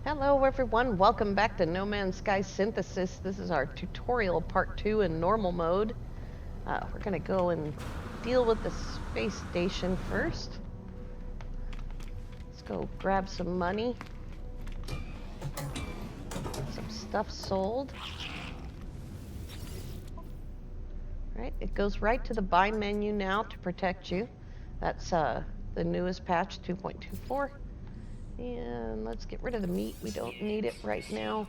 Hello everyone, welcome back to No Man's Sky Synthesis. This is our tutorial part 2 in normal mode. We're going to go and deal with the space station first. Let's go grab some money. Some stuff sold. Right, it goes right to the buy menu now to protect you. That's the newest patch 2.24. And let's get rid of the meat. We don't need it right now.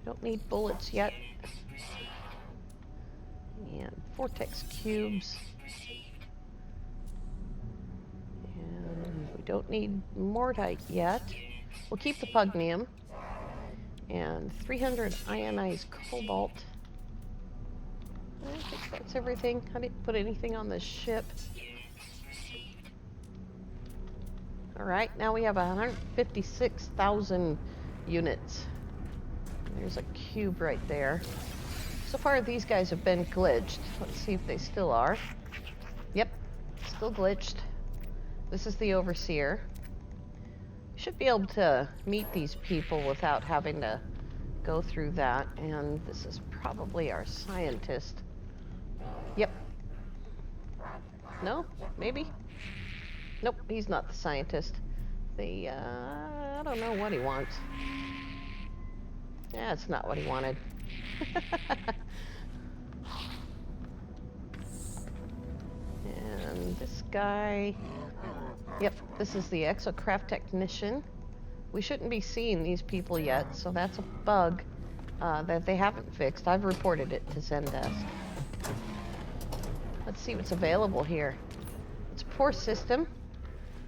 Don't need bullets yet. And vortex cubes. And we don't need mortite yet. We'll keep the pugnium. And 300 ionized cobalt. I think that's everything. I didn't put anything on the ship. Alright, now we have 156,000 units. There's a cube right there. So far these guys have been glitched. Let's see if they still are. Yep, still glitched. This is the overseer. Should be able to meet these people without having to go through that. And this is probably our scientist. Yep. No? Maybe? Nope, he's not the scientist. I don't know what he wants. Yeah, it's not what he wanted. And this guy... Yep, this is the exocraft technician. We shouldn't be seeing these people yet, so that's a bug that they haven't fixed. I've reported it to Zendesk. Let's see what's available here. It's a poor system.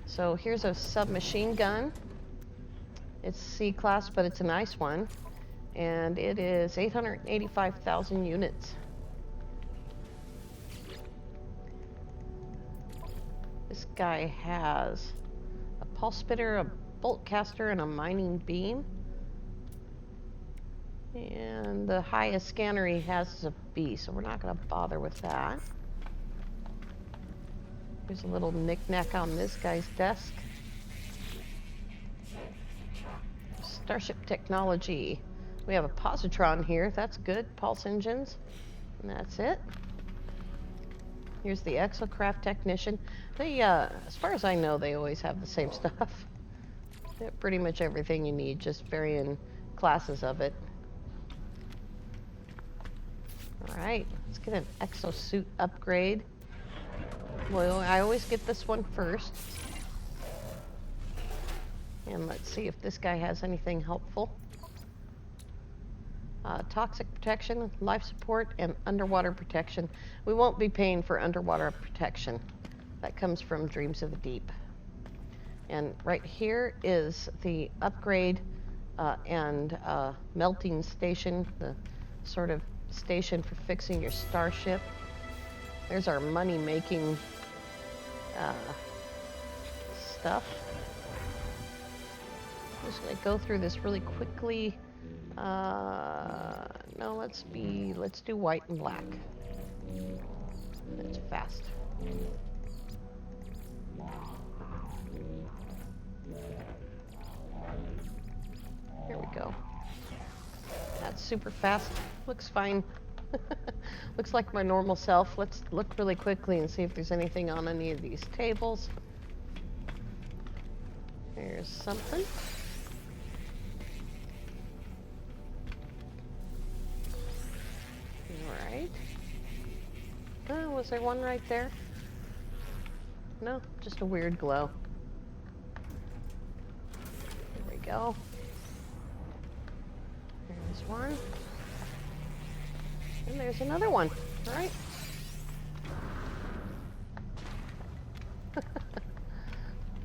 So here's a submachine gun. It's C-class, but it's a nice one. And it is 885,000 units. This guy has a pulse spitter, a bolt caster, and a mining beam. And the highest scanner he has is a B, so we're not going to bother with that. There's a little knick-knack on this guy's desk. Starship technology. We have a positron here. That's good. Pulse engines. And that's it. Here's the exocraft technician. They, as far as I know, they always have the same stuff. They have pretty much everything you need, just varying classes of it. Alright, let's get an exosuit upgrade. Well, I always get this one first. And let's see if this guy has anything helpful. Toxic protection, life support, and underwater protection. We won't be paying for underwater protection. That comes from Dreams of the Deep. And right here is the upgrade and melting station, the sort of station for fixing your starship. There's our money-making stuff. I'm just going to go through this really quickly. No, let's do white and black. That's fast. Here we go. That's super fast. Looks fine. Looks like my normal self. Let's look really quickly and see if there's anything on any of these tables. There's something. Alright. Oh, was there one right there? No, just a weird glow. There we go. There's one. And there's another one, right? What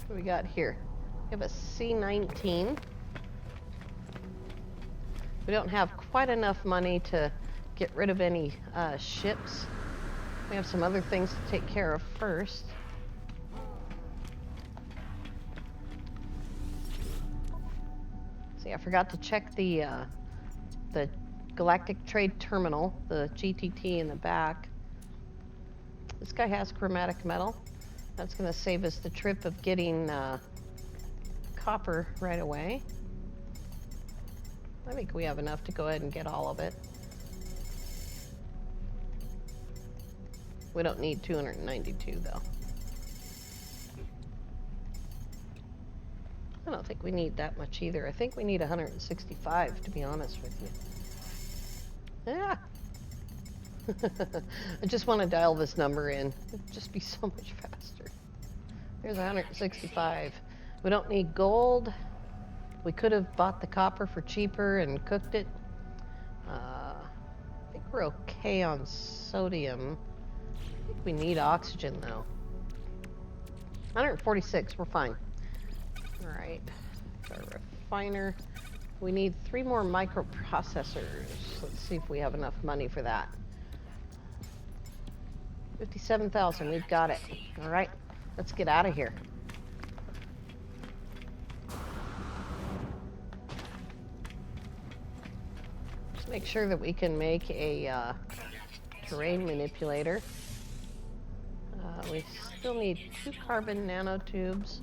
do we got here? We have a C-19. We don't have quite enough money to get rid of any ships. We have some other things to take care of first. See, I forgot to check the Galactic Trade Terminal, the GTT in the back. This guy has chromatic metal. That's going to save us the trip of getting copper right away. I think we have enough to go ahead and get all of it. We don't need 292 though. I don't think we need that much either. I think we need 165, to be honest with you. Yeah. I just want to dial this number in. It'd just be so much faster. There's 165. We don't need gold. We could have bought the copper for cheaper and cooked it. I think we're okay on sodium. I think we need oxygen though. 146, we're fine. All right, our refiner. We need 3 more microprocessors. Let's see if we have enough money for that. 57,000, we've got it. All right, let's get out of here. Just make sure that we can make a terrain manipulator. We still need 2 carbon nanotubes.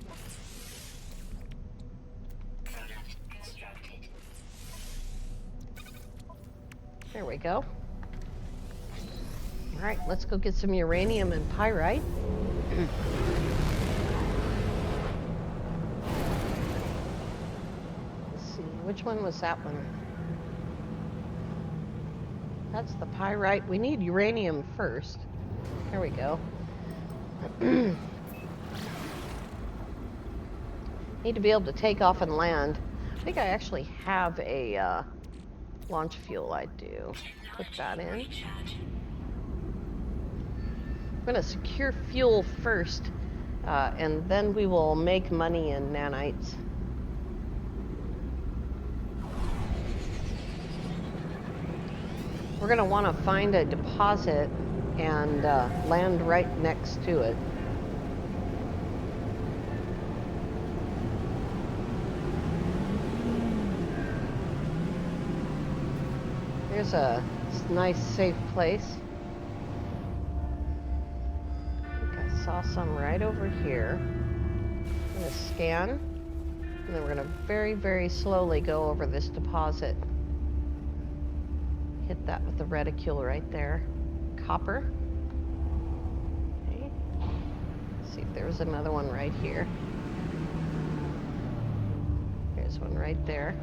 There we go. All right, let's go get some uranium and pyrite. Let's see, which one was that one? That's the pyrite. We need uranium first. There we go. Need to be able to take off and land. I think I actually have a launch fuel. I do. Put that in. I'm going to secure fuel first, and then we will make money in nanites. We're going to want to find a deposit and land right next to it. Here's a nice, safe place. I think I saw some right over here. I'm going to scan, and then we're going to very, very slowly go over this deposit. Hit that with the reticule right there. Copper. Okay. See if there's another one right here. There's one right there.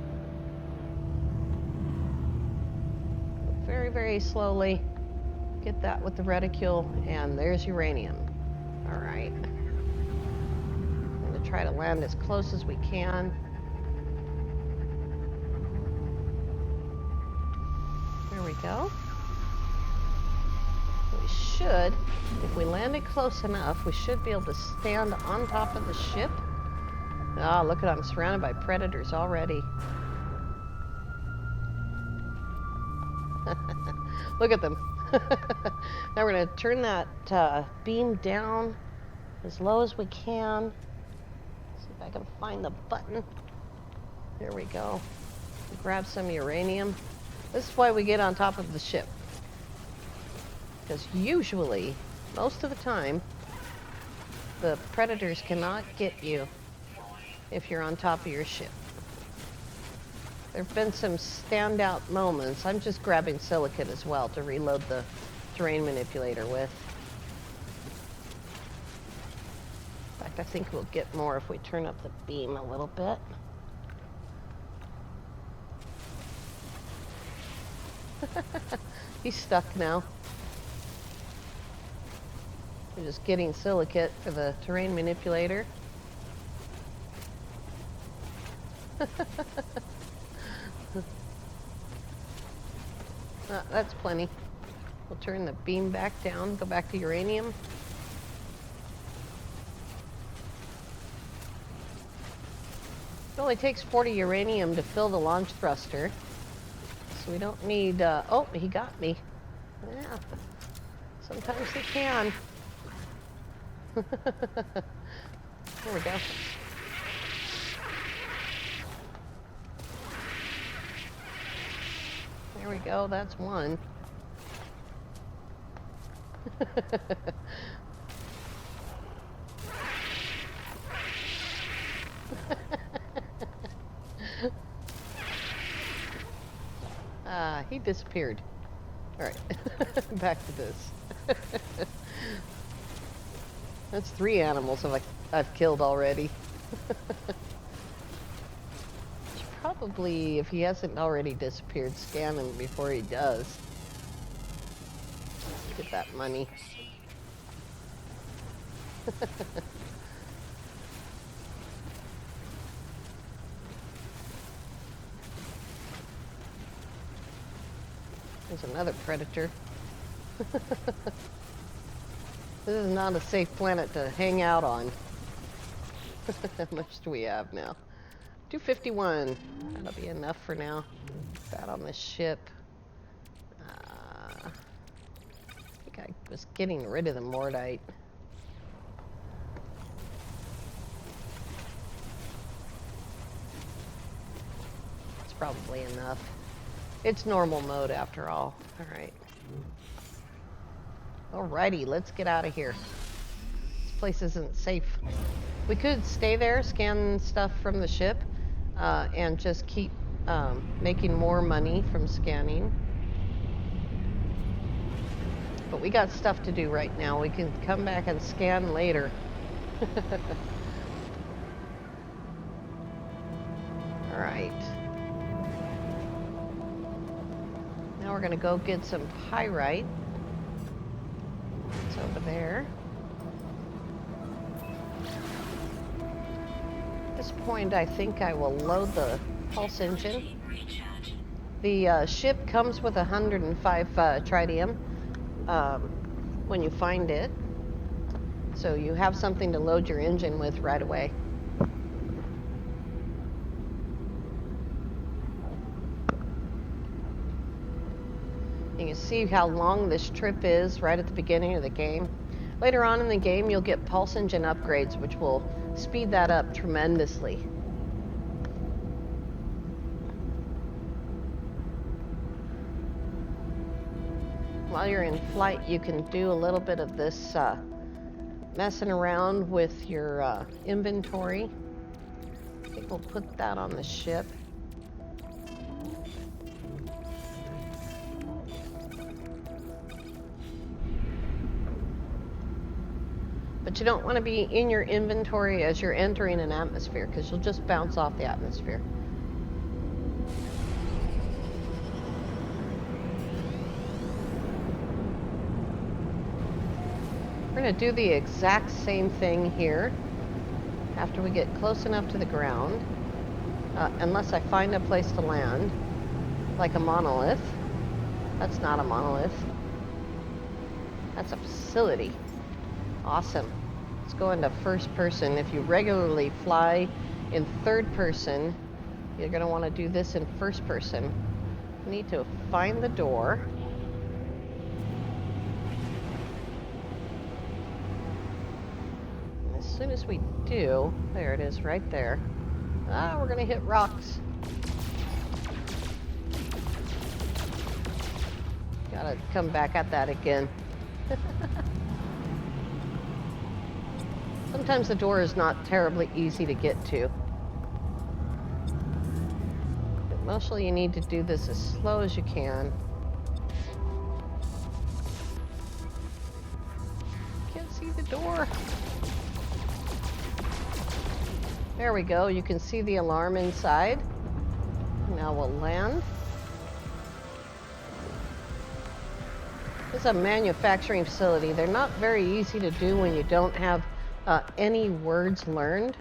Very, very slowly get that with the reticule, and there's uranium. All right. I'm going to try to land as close as we can. There we go. We should, if we landed close enough, we should be able to stand on top of the ship. Ah, look at, I'm surrounded by predators already. Look at them. Now we're going to turn that beam down as low as we can. See if I can find the button. There we go. Grab some uranium. This is why we get on top of the ship. Because usually, most of the time, the predators cannot get you if you're on top of your ship. There have been some standout moments. I'm just grabbing silicate as well to reload the terrain manipulator with. In fact, I think we'll get more if we turn up the beam a little bit. He's stuck now. We're just getting silicate for the terrain manipulator. That's plenty. We'll turn the beam back down, go back to uranium. It only takes 40 uranium to fill the launch thruster. So we don't need, oh, he got me. Yeah, sometimes they can. There we go. There we go, that's one. He disappeared. Alright, back to this. That's 3 animals I've killed already. Should probably, if he hasn't already disappeared, scan him before he does. Get that money. There's another predator. This is not a safe planet to hang out on. How much do we have now? 251. That'll be enough for now. That on this ship. I think I was getting rid of the Mordite. It's probably enough. It's normal mode after all. Alright. Alrighty, let's get out of here. This place isn't safe. We could stay there, scan stuff from the ship, and just keep making more money from scanning. But we got stuff to do right now. We can come back and scan later. Alright. Now we're going to go get some pyrite. It's over there. At this point, I think I will load the pulse engine. The ship comes with 105 tritium when you find it. So you have something to load your engine with right away. You can see how long this trip is right at the beginning of the game. Later on in the game, you'll get pulse engine upgrades, which will speed that up tremendously. While you're in flight, you can do a little bit of this messing around with your inventory. I think we'll put that on the ship. But you don't want to be in your inventory as you're entering an atmosphere, because you'll just bounce off the atmosphere. We're going to do the exact same thing here after we get close enough to the ground, unless I find a place to land, like a monolith. That's not a monolith. That's a facility. Awesome. Let's go into first person. If you regularly fly in third person, you're going to want to do this in first person. You need to find the door. And as soon as we do, there it is right there. We're going to hit rocks. Gotta come back at that again. Sometimes the door is not terribly easy to get to. But mostly you need to do this as slow as you can. Can't see the door. There we go. You can see the alarm inside. Now we'll land. This is a manufacturing facility. They're not very easy to do when you don't have any words learned,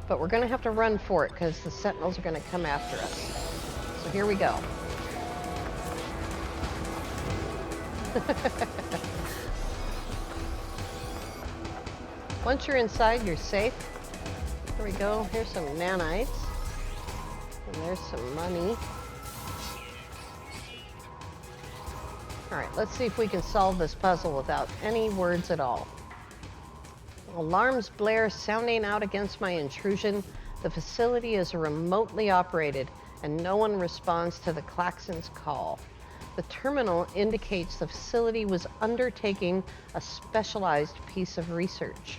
but we're going to have to run for it because the Sentinels are going to come after us. So here we go. Once you're inside, you're safe. Here we go. Here's some nanites. And there's some money. Alright, let's see if we can solve this puzzle without any words at all. Alarms blare, sounding out against my intrusion. The facility is remotely operated, and no one responds to the klaxon's call. The terminal indicates the facility was undertaking a specialized piece of research.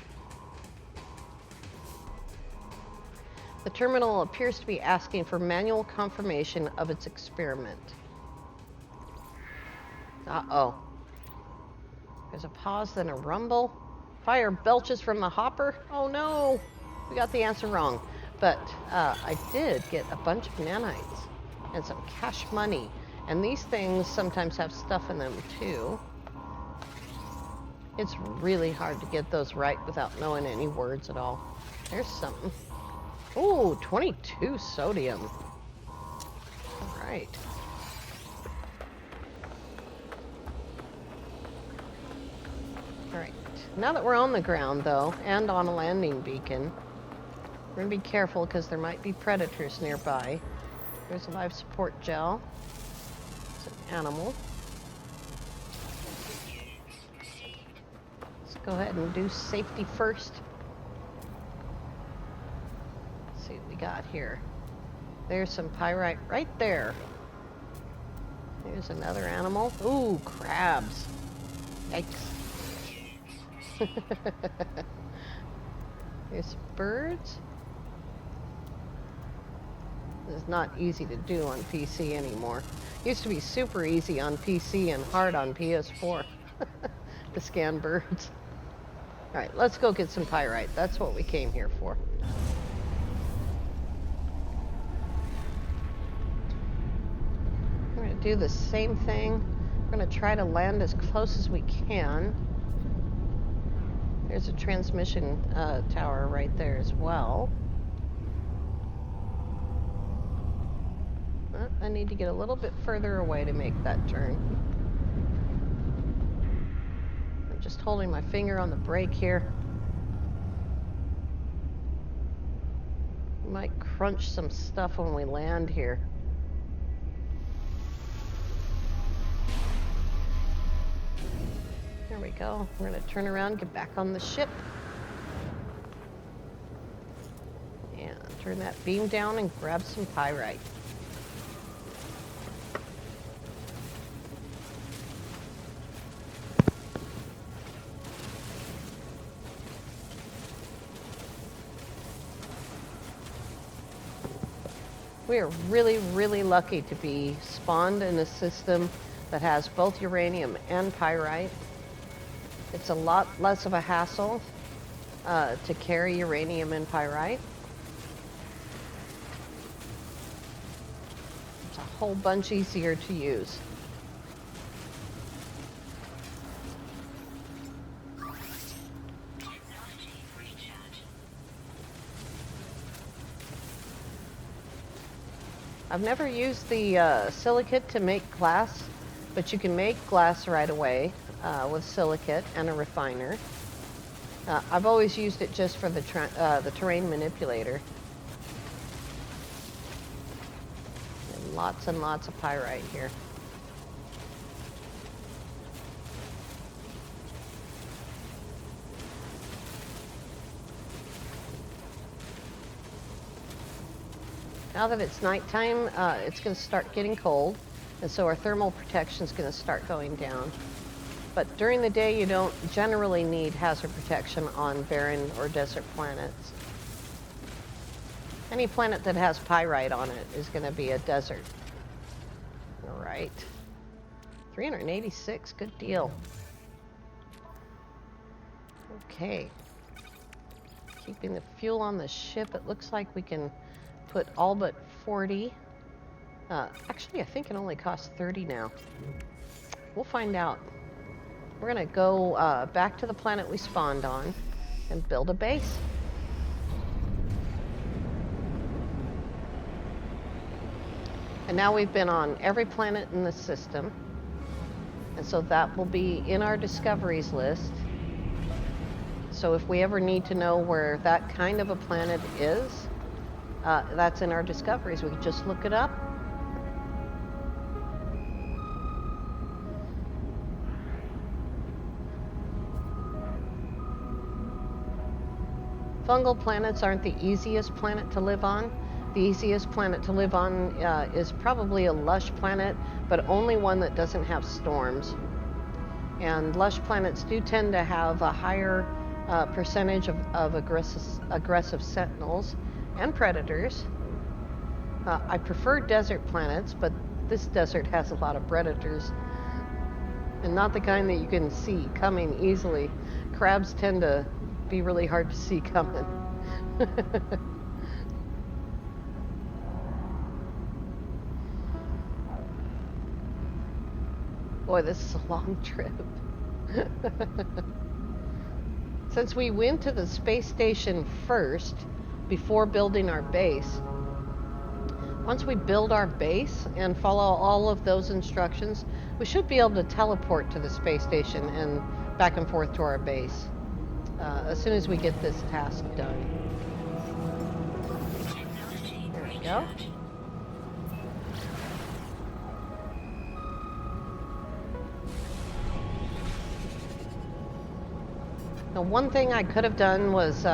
The terminal appears to be asking for manual confirmation of its experiment. Uh-oh. There's a pause, then a rumble. Fire belches from the hopper. Oh no! We got the answer wrong. But I did get a bunch of nanites and some cash money. And these things sometimes have stuff in them too. It's really hard to get those right without knowing any words at all. There's something. Ooh, 22 sodium. All right. All right. Now that we're on the ground, though, and on a landing beacon, we're going to be careful because there might be predators nearby. There's a life support gel. It's an animal. Let's go ahead and do safety first. Let's see what we got here. There's some pyrite right there. There's another animal. Ooh, crabs. Yikes. There's birds. This is not easy to do on PC anymore. Used to be super easy on PC and hard on PS4 to scan birds. All right, let's go get some pyrite. That's what we came here for. We're going to do the same thing. We're going to try to land as close as we can. There's a transmission tower right there as well. I need to get a little bit further away to make that turn. I'm just holding my finger on the brake here. We might crunch some stuff when we land here. There we go. We're going to turn around, get back on the ship. And turn that beam down and grab some pyrite. We are really, really lucky to be spawned in a system that has both uranium and pyrite. It's a lot less of a hassle to carry uranium and pyrite. It's a whole bunch easier to use. I've never used the silicate to make glass, but you can make glass right away with silicate and a refiner. I've always used it just for the terrain manipulator. And lots of pyrite here. Now that it's nighttime, it's going to start getting cold, and so our thermal protection is going to start going down. But during the day, you don't generally need hazard protection on barren or desert planets. Any planet that has pyrite on it is going to be a desert. All right. 386, good deal. Okay. Keeping the fuel on the ship, it looks like we can put all but 40. Actually, I think it only costs 30 now. We'll find out. We're going to go back to the planet we spawned on and build a base. And now we've been on every planet in the system. And so that will be in our discoveries list. So if we ever need to know where that kind of a planet is, that's in our discoveries. We can just look it up. Fungal planets aren't the easiest planet to live on. The easiest planet to live on is probably a lush planet, but only one that doesn't have storms. And lush planets do tend to have a higher percentage of aggressive sentinels and predators. I prefer desert planets, but this desert has a lot of predators. And not the kind that you can see coming easily. Crabs tend to be really hard to see coming. Boy, this is a long trip. Since we went to the space station first, before building our base, once we build our base and follow all of those instructions, we should be able to teleport to the space station and back and forth to our base as soon as we get this task done. There we go. Now, one thing I could have done was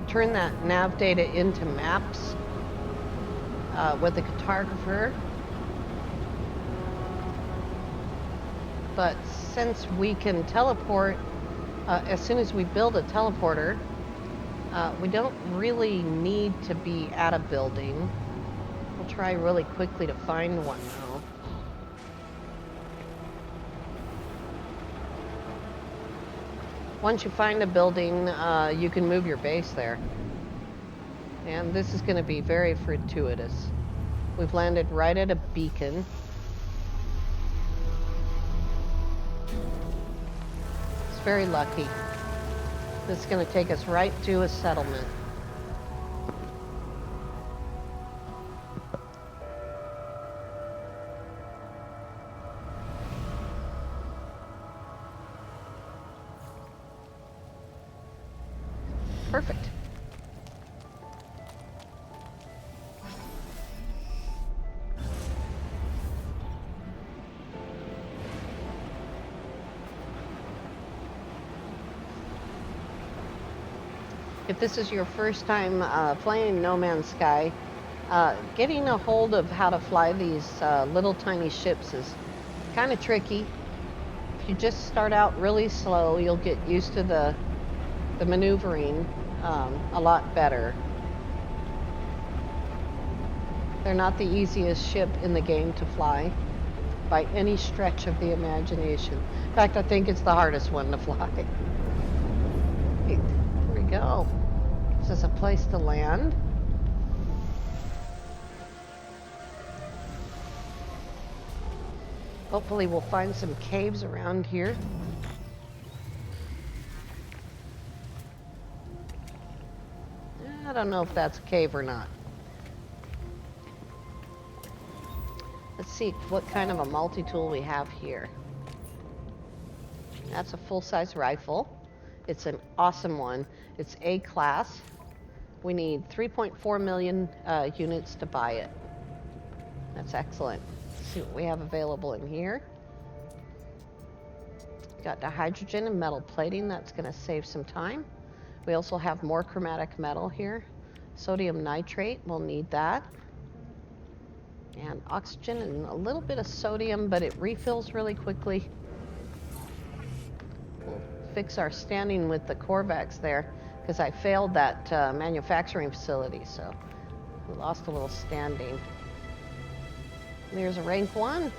turn that nav data into maps with the cartographer. But since we can teleport, as soon as we build a teleporter, we don't really need to be at a building. We'll try really quickly to find one though. Once you find a building, you can move your base there. And this is going to be very fortuitous. We've landed right at a beacon. It's very lucky. This is going to take us right to a settlement. Perfect. If this is your first time playing No Man's Sky, getting a hold of how to fly these little tiny ships is kind of tricky. If you just start out really slow, you'll get used to the maneuvering a lot better. They're not the easiest ship in the game to fly by any stretch of the imagination. In fact, I think it's the hardest one to fly. There we go. This is a place to land. Hopefully we'll find some caves around here. I don't know if that's a cave or not. Let's see what kind of a multi-tool we have here. That's a full-size rifle. It's an awesome one. It's A-class. We need 3.4 million units to buy it. That's excellent. Let's see what we have available in here. Got the hydrogen and metal plating. That's going to save some time. We also have more chromatic metal here. Sodium nitrate, we'll need that. And oxygen and a little bit of sodium, but it refills really quickly. We'll fix our standing with the Corvax there, because I failed that manufacturing facility, so we lost a little standing. There's a rank 1.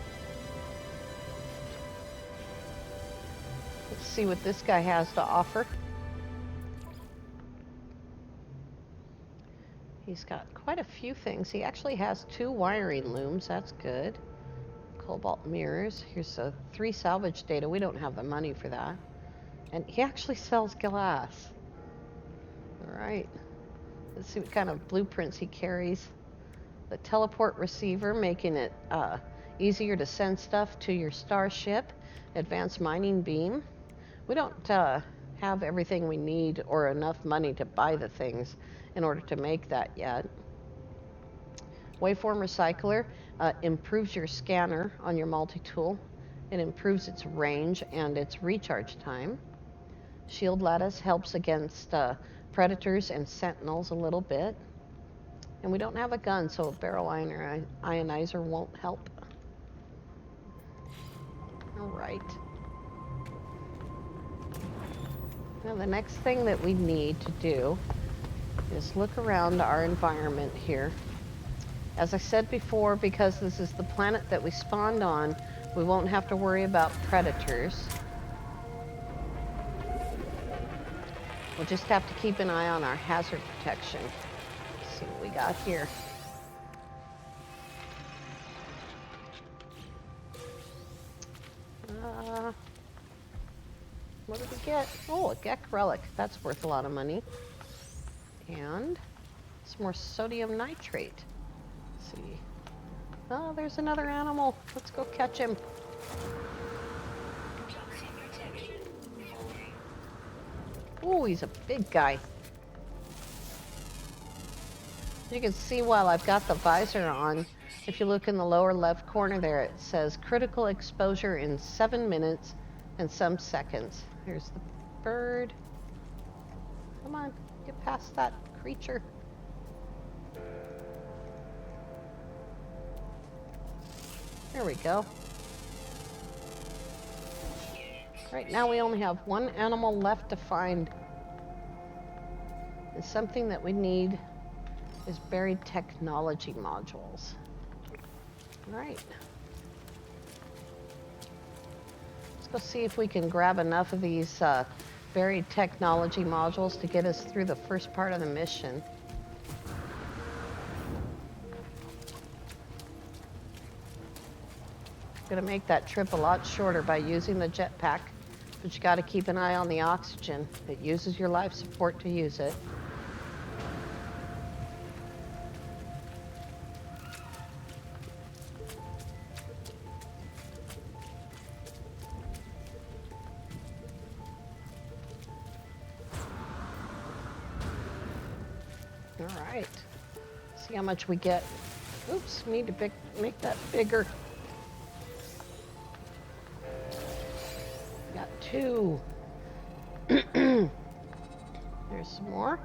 Let's see what this guy has to offer. He's got quite a few things. He actually has 2 wiring looms. That's good. Cobalt mirrors. Here's 3 salvage data. We don't have the money for that. And he actually sells glass. All right. Let's see what kind of blueprints he carries. The teleport receiver, making it easier to send stuff to your starship. Advanced mining beam. We don't have everything we need or enough money to buy the things in order to make that yet. Waveform recycler improves your scanner on your multi-tool. It improves its range and its recharge time. Shield lattice helps against predators and sentinels a little bit. And we don't have a gun, so a barrel ionizer won't help. All right. Now the next thing that we need to do is look around our environment here. As I said before, because this is the planet that we spawned on, We won't have to worry about predators. We'll just have to keep an eye on our hazard protection. Let's see what we got here. What did we get? Oh, a Gek relic. That's worth a lot of money. And some more sodium nitrate. Let's see. Oh, there's another animal. Let's go catch him. Oh, he's a big guy. You can see while I've got the visor on, if you look in the lower left corner there, it says critical exposure in 7 minutes and some seconds. Here's the bird. Come on, get past that creature. There we go. Right now we only have one animal left to find. And something that we need is buried technology modules. All right. Let's go see if we can grab enough of these buried technology modules to get us through the first part of the mission. Gonna make that trip a lot shorter by using the jetpack, but you gotta keep an eye on the oxygen. It uses your life support to use it. All right, see how much we get. Oops, need to make that bigger. Got 2. There's some more.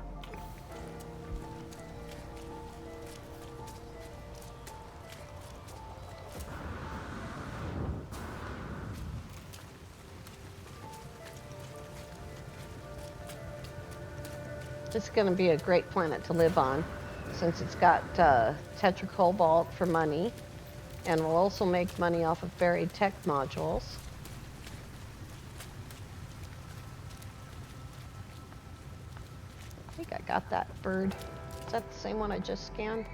This is going to be a great planet to live on, since it's got tetracobalt for money, and we'll also make money off of buried tech modules. I think I got that bird. Is that the same one I just scanned?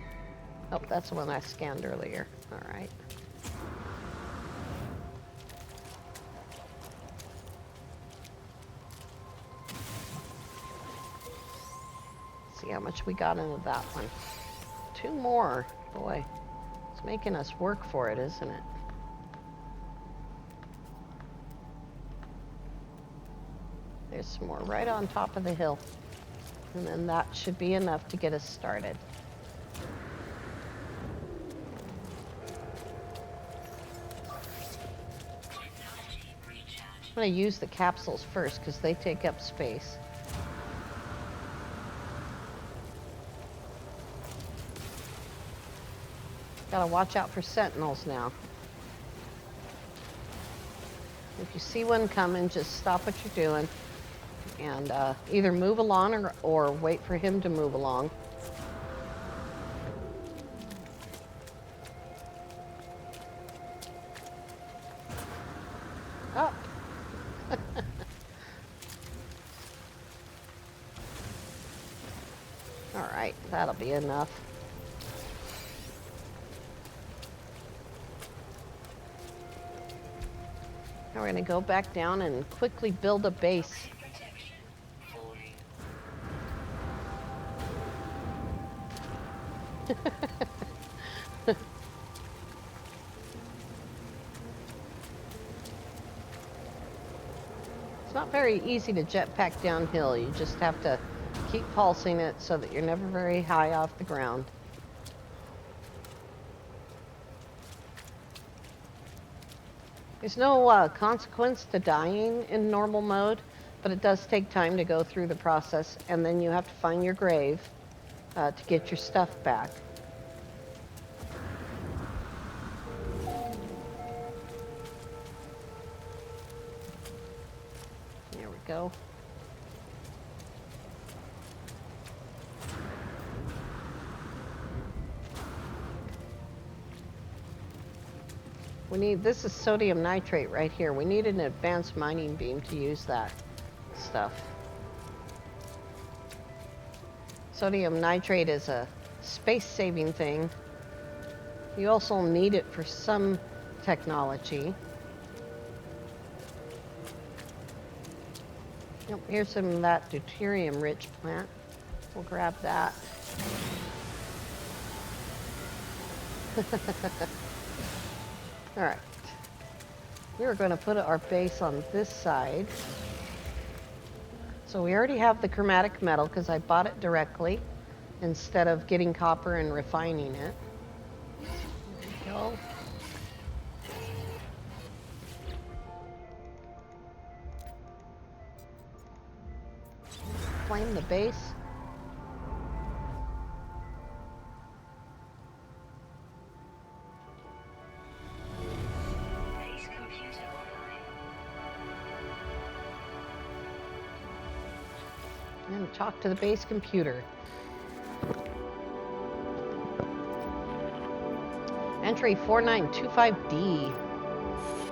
Oh, that's the one I scanned earlier. All right. See how much we got into that one. 2 more. Boy, it's making us work for it, isn't it? There's some more right on top of the hill. And then that should be enough to get us started. I'm going to use the capsules first because they take up space. Gotta watch out for Sentinels now. If you see one coming, just stop what you're doing and either move along or wait for him to move along. Oh. All right, that'll be enough. Now we're going to go back down and quickly build a base. It's not very easy to jetpack downhill. You just have to keep pulsing it so that you're never very high off the ground. There's no consequence to dying in normal mode, but it does take time to go through the process, and then you have to find your grave to get your stuff back. There we go. We need, this is sodium nitrate right here. We need an advanced mining beam to use that stuff. Sodium nitrate is a space-saving thing. You also need it for some technology. Yep, here's some of that deuterium-rich plant. We'll grab that. All right. We're going to put our base on this side. So we already have the chromatic metal because I bought it directly instead of getting copper and refining it. There we go. Flame the base. And talk to the base computer. Entry 4925D.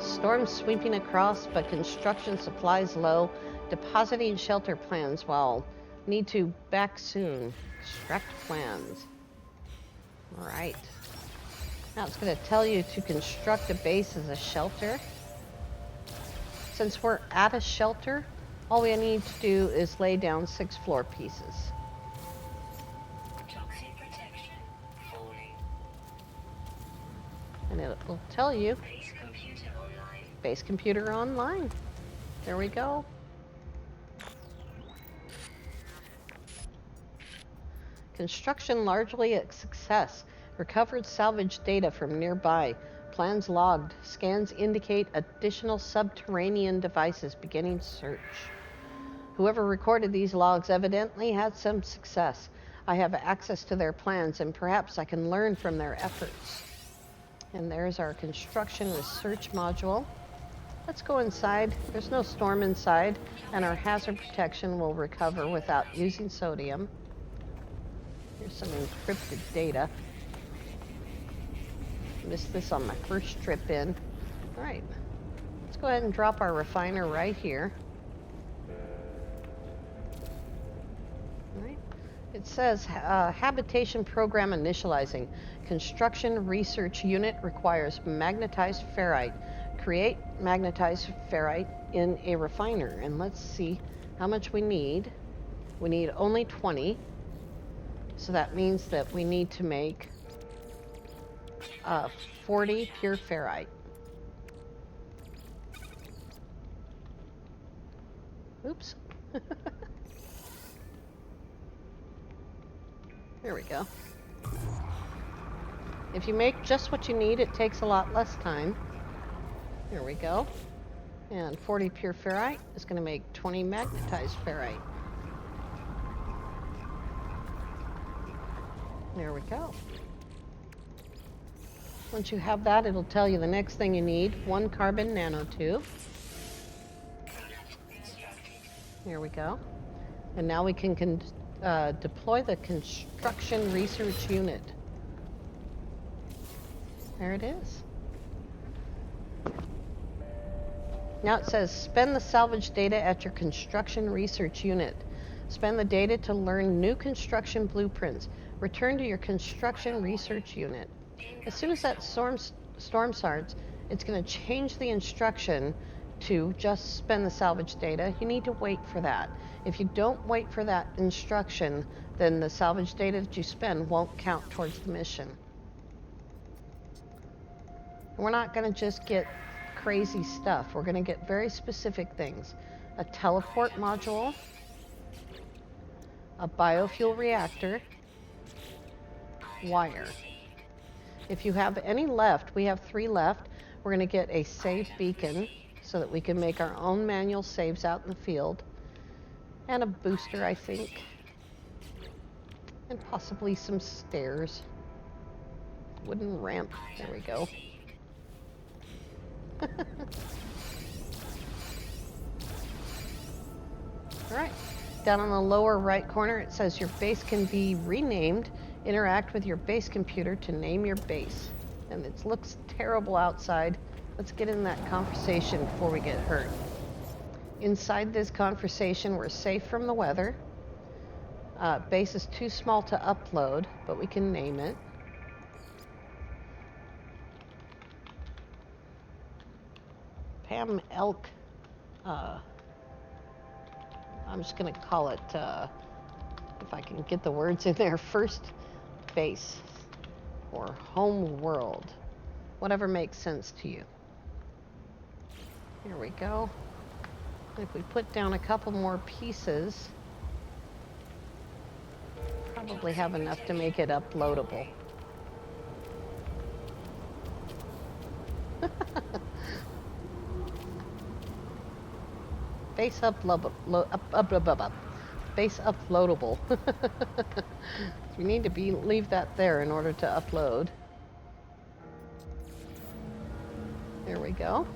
Storm sweeping across, but construction supplies low. Depositing shelter plans while need to back soon. Extract plans. All right. Now it's going to tell you to construct a base as a shelter. Since we're at a shelter, all we need to do is lay down 6 floor pieces. Toxic protection falling. And it will tell you Base computer online. base computer online. There we go. Construction largely a success. Recovered salvage data from nearby. Plans logged. Scans indicate additional subterranean devices beginning search. Whoever recorded these logs evidently had some success. I have access to their plans and perhaps I can learn from their efforts. And there's our construction research module. Let's go inside. There's no storm inside, and our hazard protection will recover without using sodium. Here's some encrypted data. Missed this on my first trip in. All right, let's go ahead and drop our refiner right here. All right. It says habitation program initializing. Construction research unit requires magnetized ferrite. Create magnetized ferrite in a refiner. And let's see how much we need. We need only 20. So that means that we need to make 40 pure ferrite. Oops. There we go. If you make just what you need, it takes a lot less time. There we go. And 40 pure ferrite is going to make 20 magnetized ferrite. There we go. Once you have that, it'll tell you the next thing you need. 1 carbon nanotube. There we go. And now we can deploy the construction research unit. There it is. Now it says, spend the salvage data at your construction research unit. Spend the data to learn new construction blueprints. Return to your construction research unit. As soon as that storm starts, it's going to change the instruction to just spend the salvage data. You need to wait for that. If you don't wait for that instruction, then the salvage data that you spend won't count towards the mission. We're not going to just get crazy stuff. We're going to get very specific things. A teleport module, a biofuel reactor, wire. If you have any left, we have 3 left, we're going to get a save beacon so that we can make our own manual saves out in the field. And a booster, I think. And possibly some stairs. Wooden ramp. There we go. Alright, down on the lower right corner it says your base can be renamed. Interact with your base computer to name your base. and it looks terrible outside. Let's get in that conversation before we get hurt. Inside this conversation, we're safe from the weather. Base is too small to upload, but we can name it. Pam Elk. I'm just going to call it, if I can get the words in there, first base or home world. Whatever makes sense to you. Here we go. If we put down a couple more pieces, probably have enough to make it uploadable. Base base uploadable. We need to leave that there in order to upload. There we go.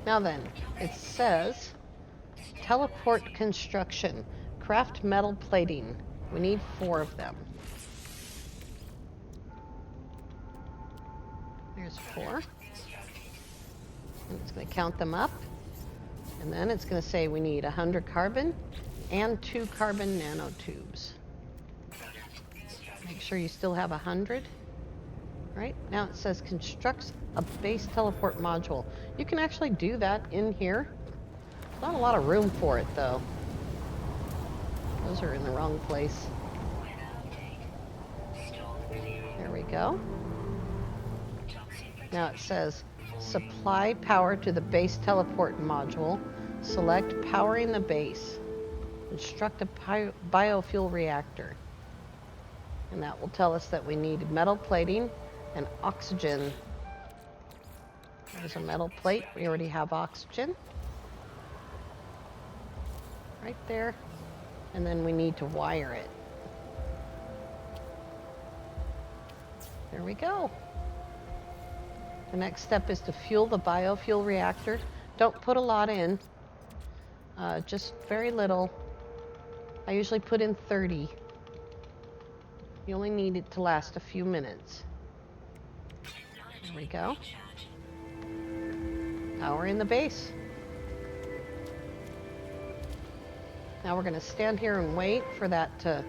Now then, it says teleport construction, craft metal plating. We need 4 of them. There's 4. And it's going to count them up. And then it's going to say we need 100 carbon and 2 carbon nanotubes. Make sure you still have 100. Right? Now it says constructs a base teleport module. You can actually do that in here. Not a lot of room for it though. Those are in the wrong place. There we go. Now it says supply power to the base teleport module. Select powering the base. Construct a biofuel reactor. And that will tell us that we need metal plating and oxygen. There's a metal plate. We already have oxygen. Right there. And then we need to wire it. There we go. The next step is to fuel the biofuel reactor. Don't put a lot in. Just very little. I usually put in 30. You only need it to last a few minutes. There we go. Power in the base. Now we're going to stand here and wait for that to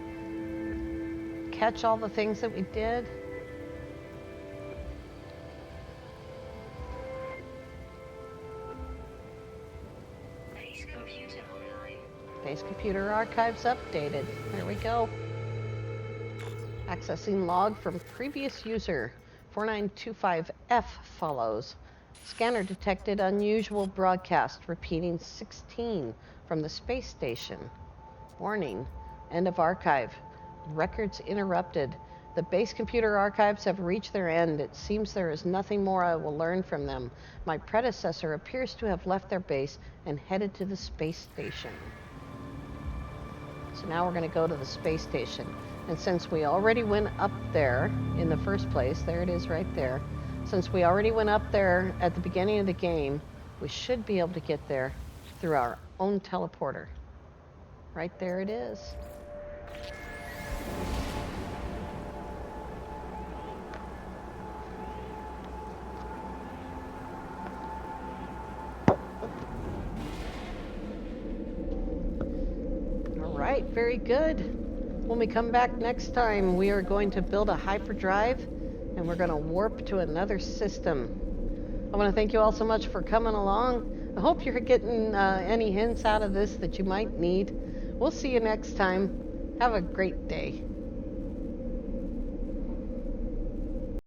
catch all the things that we did. Base computer online. Base computer archives updated. There we go. Accessing log from previous user. 4925F follows. Scanner detected unusual broadcast repeating 16 from the space station. Warning, end of archive. Records interrupted. The base computer archives have reached their end. It seems there is nothing more I will learn from them. My predecessor appears to have left their base and headed to the space station. So now we're going to go to the space station. And since we already went up there in the first place, there it is right there. Since we already went up there at the beginning of the game, we should be able to get there through our own teleporter. Right there it is. All right, very good. When we come back next time, we are going to build a hyperdrive and we're going to warp to another system. I want to thank you all so much for coming along. I hope you're getting any hints out of this that you might need. We'll see you next time. Have a great day.